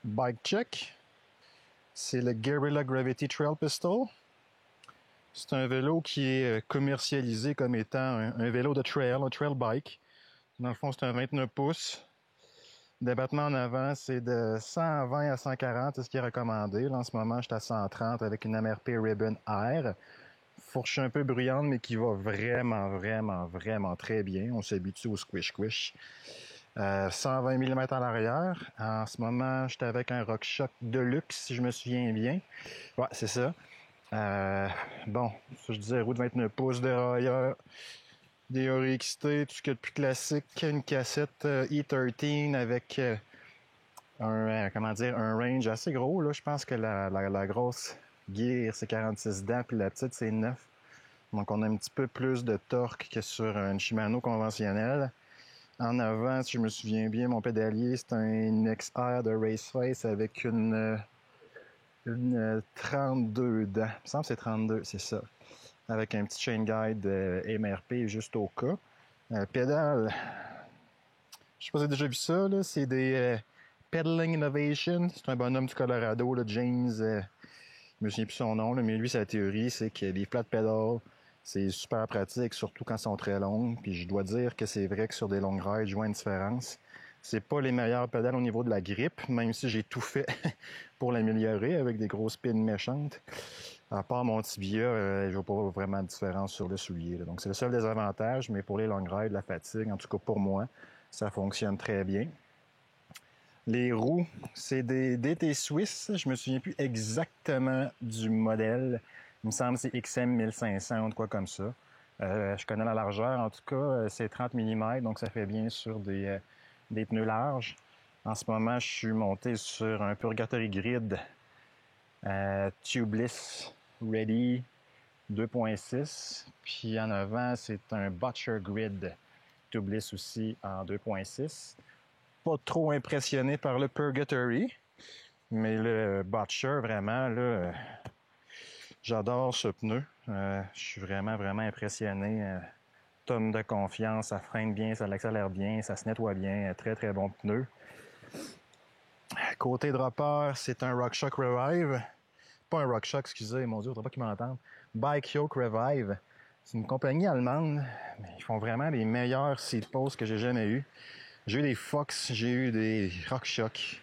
Bike check. C'est le Guerrilla Gravity Trail Pistol. C'est un vélo qui est commercialisé comme étant un vélo de trail, un trail bike. Dans le fond, c'est un 29 pouces. D'abattement en avant, c'est de 120 à 140, c'est ce qui est recommandé. Là, en ce moment, je suis à 130 avec une MRP Ribbon Air. Fourche un peu bruyante, mais qui va vraiment très bien. On s'habitue au squish-squish. 120 mm à l'arrière. En ce moment, j'étais avec un RockShox Deluxe, si je me souviens bien. Ouais, c'est ça. Bon, ça je disais, roue de 29 pouces, dérailleur, des ORXT, tout ce qu'il y a de plus classique, une cassette E13 avec un range assez gros. Là. Je pense que la grosse gear, c'est 46 dents, puis la petite, c'est 9. Donc, on a un petit peu plus de torque que sur une Shimano conventionnelle. En avant, si je me souviens bien, mon pédalier, c'est un XR de Raceface avec une 32 dents. Il me semble que c'est 32, c'est ça. Avec un petit chain guide MRP juste au cas. Pédale, je sais pas si vous avez déjà vu ça, là. C'est des Pedaling Innovation. C'est un bonhomme du Colorado, là, James, je me souviens plus son nom, là, mais lui, sa théorie, c'est que les flat pedals, c'est super pratique, surtout quand elles sont très longues. Puis je dois dire que c'est vrai que sur des longues rides, je vois une différence. C'est pas les meilleures pédales au niveau de la grippe, même si j'ai tout fait pour l'améliorer avec des grosses pines méchantes. À part mon tibia, je vois pas vraiment de différence sur le soulier. Là. Donc c'est le seul désavantage, mais pour les longues rides, la fatigue, en tout cas pour moi, ça fonctionne très bien. Les roues, c'est des DT Suisse. Je me souviens plus exactement du modèle. Il me semble que c'est XM 1500 ou quoi comme ça. Je connais la largeur. En tout cas, c'est 30 mm, donc ça fait bien sur des pneus larges. En ce moment, je suis monté sur un Purgatory Grid Tubeless Ready 2.6. Puis en avant, c'est un Butcher Grid Tubeless aussi en 2.6. Pas trop impressionné par le Purgatory, mais le Butcher, vraiment, là, j'adore ce pneu. Je suis vraiment impressionné. Tonne de confiance, ça freine bien, ça l'accélère bien, ça se nettoie bien. Très bon pneu. Côté dropper, c'est un RockShox Revive. Pas un RockShox, excusez, mon Dieu, faudrait pas qu'ils m'entendent. Bike Yoke Revive. C'est une compagnie allemande, mais ils font vraiment les meilleurs seat posts que j'ai jamais eu. J'ai eu des Fox, j'ai eu des RockShox,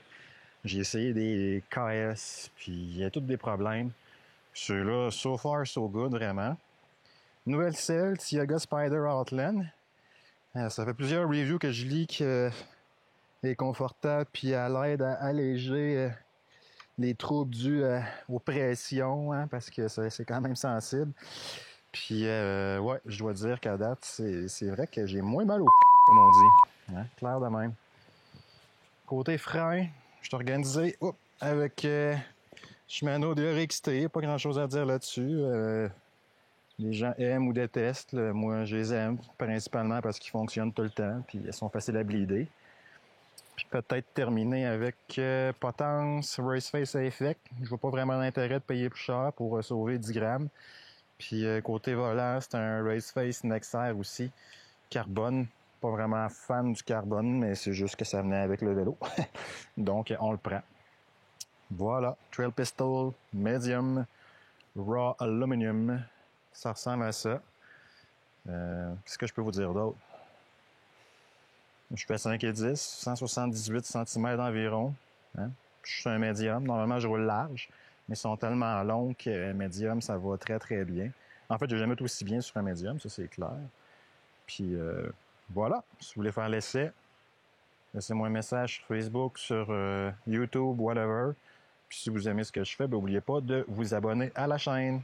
j'ai essayé des KS, puis il y a tous des problèmes. Ceux-là, so far, so good, vraiment. Nouvelle selle, Tiaga Spider Outland. Ça fait plusieurs reviews que je lis qu'elle est confortable, puis elle aide à alléger les troubles dus aux pressions, hein, parce que c'est quand même sensible. Puis, ouais, je dois dire qu'à date, c'est vrai que j'ai moins mal au comme on dit. Hein? Clair de même. Côté frein, je suis organisé avec Shimano DRXT. Pas grand-chose à dire là-dessus. Les gens aiment ou détestent. Là. Moi, je les aime, principalement parce qu'ils fonctionnent tout le temps, puis ils sont faciles à bleeder. Puis peut-être terminer avec Potence Raceface Effect. Je vois pas vraiment l'intérêt de payer plus cher pour sauver 10 grammes. Puis côté volant, c'est un Raceface Nexair aussi. Carbone. Pas vraiment fan du carbone, mais c'est juste que ça venait avec le vélo. Donc, on le prend. Voilà. Trail Pistol Medium Raw Aluminum. Ça ressemble à ça. Qu'est-ce que je peux vous dire d'autre? Je fais 5 et 10, 178 cm environ. Hein? Je suis un médium. Normalement, je roule large, mais ils sont tellement longs que médium, ça va très bien. En fait, j'ai jamais été aussi bien sur un médium, ça c'est clair. Puis voilà, si vous voulez faire l'essai, laissez-moi un message sur Facebook, sur YouTube, whatever. Puis si vous aimez ce que je fais, n'oubliez pas de vous abonner à la chaîne.